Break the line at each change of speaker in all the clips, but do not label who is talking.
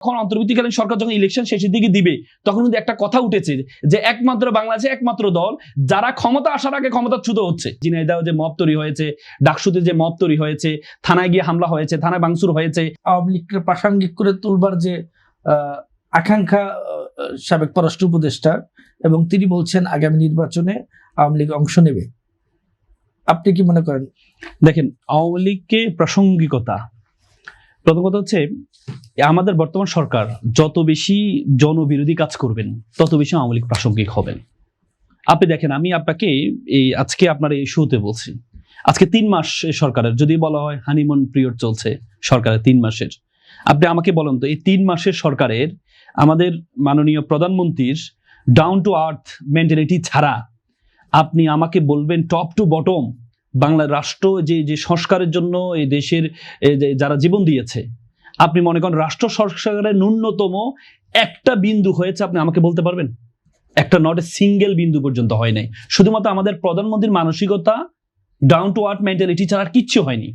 এখন অন্তর্বর্তীকালীন সরকার যখন ইলেকশন শেষের দিকে দিবে তখন কিন্তু একটা কথা উঠেছে যে একমাত্র বাংলাদেশে একমাত্র দল যারা ক্ষমতা আসার আগে ক্ষমতাচ্যুত হচ্ছে। ঝিনাইদহে যে মব তৈরি হয়েছে, ডাকসুতে যে মব তৈরি হয়েছে, থানায় গিয়ে হামলা হয়েছে, থানায় ভাঙচুর হয়েছে,
আওয়ামী লীগকে প্রাসঙ্গিক করে তুলবার যে আকাঙ্ক্ষা সাবেক পররাষ্ট্র উপদেষ্টা, এবং তিনি বলছেন আগামী নির্বাচনে আওয়ামী লীগ অংশ নেবে, আপনি কি মনে করেন?
দেখেন, আওয়ামী লীগকে প্রাসঙ্গিকতা, প্রথম কথা হচ্ছে আমাদের বর্তমান সরকার যত বেশি জনবিরোধী কাজ করবেন তত বেশি আওয়ামী লীগ প্রাসঙ্গিক হবেন। আপনি দেখেন, আমি আপনাকে আজকে আপনার এই শোতে বলছি, আজকে 3 মাস সরকারের, যদি বলা হয় হানিমুন পিরিয়ড চলছে সরকারের 3 মাসের, আপনি আমাকে বলেন তো এই 3 মাসের সরকারের আমাদের মাননীয় প্রধানমন্ত্রীর ডাউন টু আর্থ মেন্টালিটি ছাড়া আপনি আমাকে বলবেন টপ টু বটম বাংলা রাষ্ট্র যে সংস্কারের জন্য এই দেশের যারা জীবন দিয়েছে, আপনি মনে করেন রাষ্ট্র সংস্কারের ন্যূনতম একটা বিন্দু হয়েছে, আপনি আমাকে বলতে পারবেন? একটা, নট এ সিঙ্গেল বিন্দু পর্যন্ত হয় নাই। শুধুমাত্র আমাদের প্রধানমন্ত্রীর মানসিকতা, ডাউন টু আর্থ মেন্টালিটি ছাড়া আর কিচ্ছু হয়নি।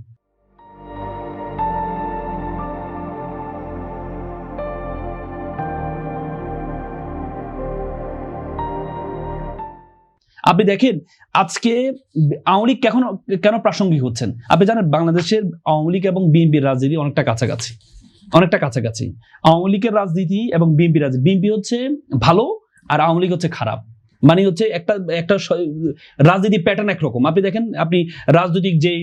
আপনি দেখেন আজকে আওয়ামী লীগ কেন প্রাসঙ্গিক হচ্ছেন? আপনি জানেন বাংলাদেশের আওয়ামী লীগ এবং বিএনপির রাজনীতি অনেকটা কাছাকাছি। আওয়ামী লীগের রাজনীতি এবং বিএনপির রাজনীতি, বিএনপি হচ্ছে ভালো আর আওয়ামী লীগ হচ্ছে খারাপ, মানে হচ্ছে একটা রাজনীতি প্যাটার্ন একরকম। আপনি দেখেন, আপনি রাজনৈতিক যে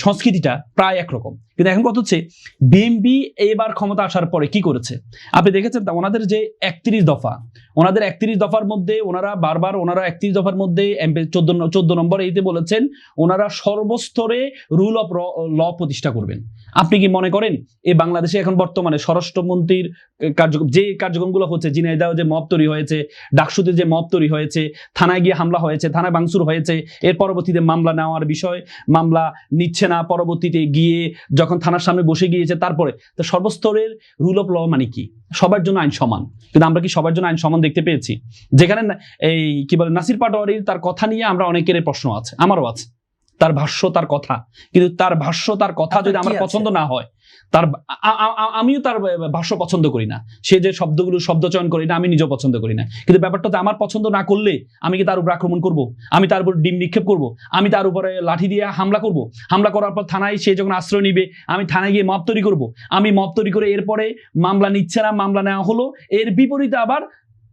সংস্কৃতিটা প্রায় একরকম, কিন্তু এখন কথা হচ্ছে বিএনপি এবার ক্ষমতা আসার পরে কি করেছে আপনি দেখেছেন? ওনাদের যে 31 দফা, ওনাদের 31 দফার মধ্যে ওনারা বারবার 31 দফার মধ্যে 14 নম্বর এইতে বলেছেন ওনারা সর্বস্তরে রুল অফ ল প্রতিষ্ঠা করবেন। আপনি কি মনে করেন এই বাংলাদেশে এখন বর্তমানে স্বরাষ্ট্রমন্ত্রীর যে কার্যক্রমগুলো হচ্ছে, ঝিনাইদহে যে মব তৈরি হয়েছে, ডাকসুতে যে মব তৈরি হয়েছে, থানায় গিয়ে হামলা হয়েছে, থানায় ভাঙচুর হয়েছে, এর পরবর্তীতে মামলা নেওয়ার বিষয়, মামলা নিচ্ছে না, পরবর্তীতে গিয়ে যখন থানার সামনে বসে গিয়েছে, তারপরে তো সর্বস্তরের রুল অফ ল মানে কি? সবার জন্য আইন সমান। কিন্তু আমরা কি সবার জন্য আইন সমান দেখতে পেয়েছি? যেখানে এই কি বলে নাসির পাটোয়ারির তার কথা নিয়ে আমরা অনেকের প্রশ্ন আছে, আমারও আছে, তার ভাষ্য তার কথা, কিন্তু তার ভাষ্য তার কথা যদি আমার পছন্দ না হয়, আমিও তার ভাষ্য পছন্দ করি না, সে যে শব্দ চয়ন করি না, আমি নিজেও পছন্দ করি না, কিন্তু ব্যাপারটা আমার পছন্দ না করলে আমি কি তার উপর আক্রমণ করব? আমি তার উপর ডিম নিক্ষেপ করব? আমি তার উপরে লাঠি দিয়ে হামলা করব? হামলা করার পর থানায় সে যখন আশ্রয় নিবে আমি থানায় গিয়ে মব তৈরি করব? আমি মব তৈরি করে এরপরে মামলা নিচ্ছে না, মামলা নেওয়া হলো, এর বিপরীতে আবার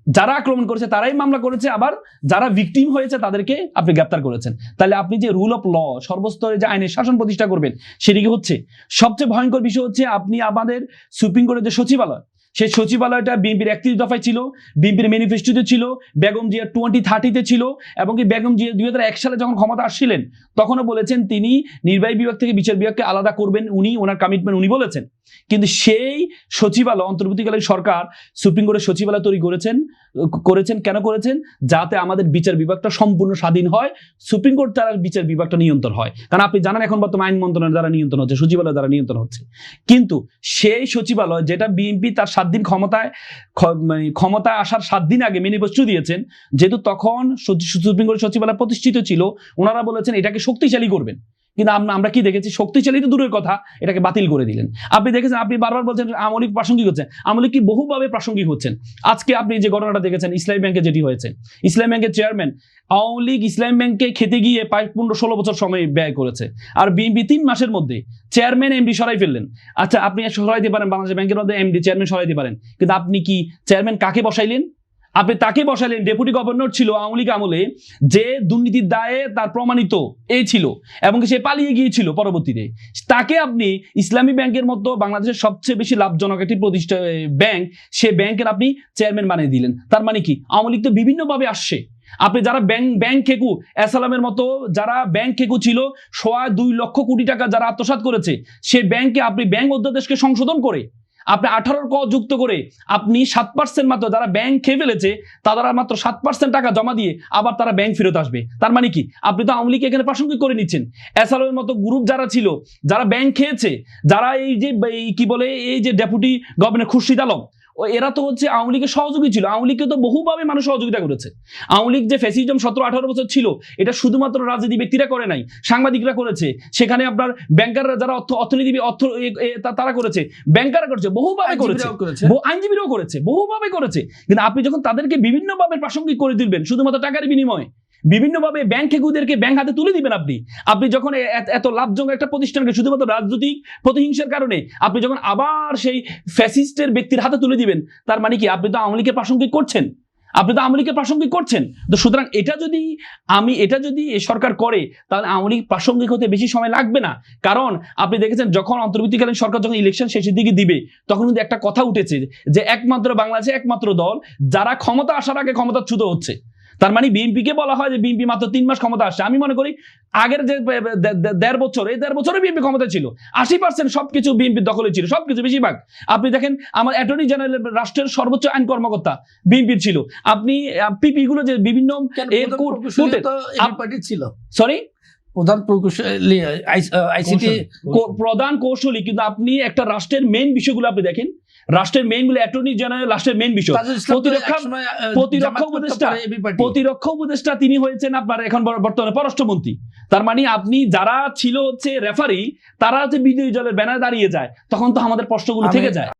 যারা আক্রমণ করেছে তারাই মামলা করেছে, আবার যারা ভিকটিম হয়েছে তাদেরকে আপনি গ্রেপ্তার করেছেন। তাহলে আপনি যে রুল অফ ল, সর্বস্তরে যে আইনের শাসন প্রতিষ্ঠা করবেন, সেদিকে হচ্ছে সবচেয়ে ভয়ঙ্কর বিষয় হচ্ছে আপনি আমাদের সুপ্রিম কোর্টের যে সচিবালয়, সেই সচিবালয়টা বিএনপির 31 দফায় ছিল, বিএনপির ম্যানিফেস্টোতে ছিল, বেগম জিয়া 2030-তে ছিল, এবং কি বেগম জিয়া 2001 সালে যখন ক্ষমতা আসছিলেন তখনও বলেছেন তিনি নির্বাহী বিভাগ থেকে বিচার বিভাগকে আলাদা করবেন, ওনার কমিটমেন্ট উনি বলেছেন। কিন্তু সেই সচিবালয় অন্তর্বর্তীকালীন সরকার সুপ্রিম কোর্টের সচিবালয় তৈরি করেছেন কেন করেছেন? যাতে আমাদের বিচার বিভাগটা সম্পূর্ণ স্বাধীন হয়, সুপ্রিম কোর্ট দ্বারা বিচার বিভাগটা নিয়ন্ত্রণ হয়। কারণ আপনি জানেন এখন বর্তমানে আইন মন্ত্রণালয় দ্বারা নিয়ন্ত্রণ হচ্ছে, সচিবালয় দ্বারা নিয়ন্ত্রণ হচ্ছে। কিন্তু সেই সচিবালয় যেটা বিএনপি তার 7 দিন ক্ষমতায় আসার 7 দিন আগে ম্যানিফেস্টো দিয়েছেন, যেহেতু তখন সুপ্রিম কোর্ট সচিবালয় প্রতিষ্ঠিত ছিল, ওনারা বলেছেন এটাকে শক্তিশালী করবেন। কিন্তু আমরা কি দেখেছি? শক্তিশালী তো দূরের কথা, এটাকে বাতিল করে দিলেন। আপনি দেখেছেন, আপনি বারবার বলছেন আওয়ামী লীগ প্রাসঙ্গিক হচ্ছে, আওয়ামী লীগ কি বহুভাবে প্রাসঙ্গিক হচ্ছেন। আজকে আপনি যে ঘটনাটা দেখেছেন ইসলামী ব্যাংকে যেটি হয়েছে, ইসলামী ব্যাংকের চেয়ারম্যান, আওয়ামী লীগ ইসলামী ব্যাংকে খেতে গিয়ে 15-16 বছর সময় ব্যয় করেছে, আর বিএনপি 3 মাসের মধ্যে চেয়ারম্যান এমডি সরাই ফেললেন। আচ্ছা, আপনি সরাইতে পারেন, বাংলাদেশ ব্যাংকের মধ্যে এমডি চেয়ারম্যান সরাইতে পারেন, কিন্তু আপনি কি চেয়ারম্যান কাকে বসাইলেন? আপনি তাকে বসালেন, ডেপুটি গভর্নর ছিল আওয়ামী লীগ আমলে, যে দুর্নীতির দায়ে তার প্রমাণিত এই ছিল এবং সে পালিয়ে গিয়েছিল পরবর্তীতে, তাকে আপনি ইসলামী ব্যাংকের মতো বাংলাদেশের সবচেয়ে বেশি লাভজনক একটি প্রতিষ্ঠান ব্যাংক, সে ব্যাংকের আপনি চেয়ারম্যান বানিয়ে দিলেন। তার মানে কি? আওয়ামী লীগ তো বিভিন্নভাবে আসছে। আপনি যারা ব্যাংক খেকু, এসালামের মতো যারা ব্যাংক খেকু ছিল, 2.25 লক্ষ কোটি টাকা যারা আত্মসাৎ করেছে, সে ব্যাংকে আপনি ব্যাংক অধ্যাদেশকে সংশোধন করে আপনি 18 ক যুক্ত করে আপনি 7% মাত্র, যারা ব্যাংক খেয়ে ফেলেছে তারা মাত্র 7% টাকা জমা দিয়ে আবার তারা ব্যাংক ফেরত আসবে। তার মানে কি? আপনি তো আওয়ামী লীগ এখানে প্রাসঙ্গিক করে নিচ্ছেন। এসালামের মতো গ্রুপ যারা ছিল, যারা ব্যাংক খেয়েছে, যারা এই যে কি বলে এই যে ডেপুটি গভর্নর খুরশিদ আলম, এরা তো হচ্ছে আওয়ামী লীগের সহযোগী ছিল, আওয়ামী লীগকে তো বহুভাবে মানুষ সহযোগিতা করেছে। আওয়ামী লীগ যে ফ্যাসিজম 17-18 বছর ছিল, এটা শুধুমাত্র রাজনীতি ব্যক্তিরা করে নাই, সাংবাদিকরা করেছে, সেখানে আপনার ব্যাংকাররা যারা অর্থনীতি তারা করেছে, ব্যাংকাররা করেছে, বহুভাবে করেছে, আইনজীবীরাও করেছে, বহুভাবে করেছে। কিন্তু আপনি যখন তাদেরকে বিভিন্নভাবে প্রাসঙ্গিক করে তুলবেন শুধুমাত্র টাকার বিনিময়ে, বিভিন্নভাবে ব্যাংক খেকুদেরকে ব্যাংক হাতে তুলে দিবেন, আপনি যখন এত লাভজনক একটা প্রতিষ্ঠানকে শুধুমাত্র রাজনৈতিক প্রতিহিংসার কারণে আপনি যখন আবার সেই ফ্যাসিস্টের ব্যক্তির হাতে তুলে দিবেন, তার মানে কি আপনি তো আওয়ামী লীগের প্রাসঙ্গিক করছেন, তো সুতরাং এটা যদি এই সরকার করে, তাহলে আওয়ামী লীগ প্রাসঙ্গিক হতে বেশি সময় লাগবে না। কারণ আপনি দেখেছেন যখন অন্তর্বর্তীকালীন সরকার যখন ইলেকশন শেষের দিকে দিবে, তখন কিন্তু একটা কথা উঠেছে যে একমাত্র বাংলাদেশে একমাত্র দল যারা ক্ষমতা আসার আগে ক্ষমতাচ্যুত হচ্ছে। তার মানে বিএনপিকে বলা হয় যে বিএনপি মাত্র 3 মাস ক্ষমতা আসছে। আমি মনে করি আগের যে 1.5 বছর, এই 1.5 বছরে বিএনপি ক্ষমতা ছিল, 80% সবকিছু বিএনপির দখলে ছিল, সবকিছু বেশিরভাগ। আপনি দেখেন আমার অ্যাটর্নি জেনারেল, রাষ্ট্রের সর্বোচ্চ আইন কর্মকর্তা বিএনপির ছিল। আপনি পিপি গুলো যে বিভিন্ন
ছিল,
সরি
প্রধান প্রকৌশলী আইসিটি
প্রধান কৌশলী, কিন্তু আপনি একটা রাষ্ট্রের মেইন বিষয়গুলো আপনি দেখেন, রাষ্ট্রের মেইন গুলো অ্যাটর্নি জেনারেল রাষ্ট্রের মেইন বিষয়, প্রতিরক্ষা উপদেষ্টা তিনি হয়েছেন আপনার এখন বর্তমানে পররাষ্ট্রমন্ত্রী। তার মানে আপনি যারা ছিল হচ্ছে রেফারি, তারা হচ্ছে বিজয়ী দলের ব্যানারে দাঁড়িয়ে যায়, তখন তো আমাদের প্রশ্নগুলো থেকে যায়।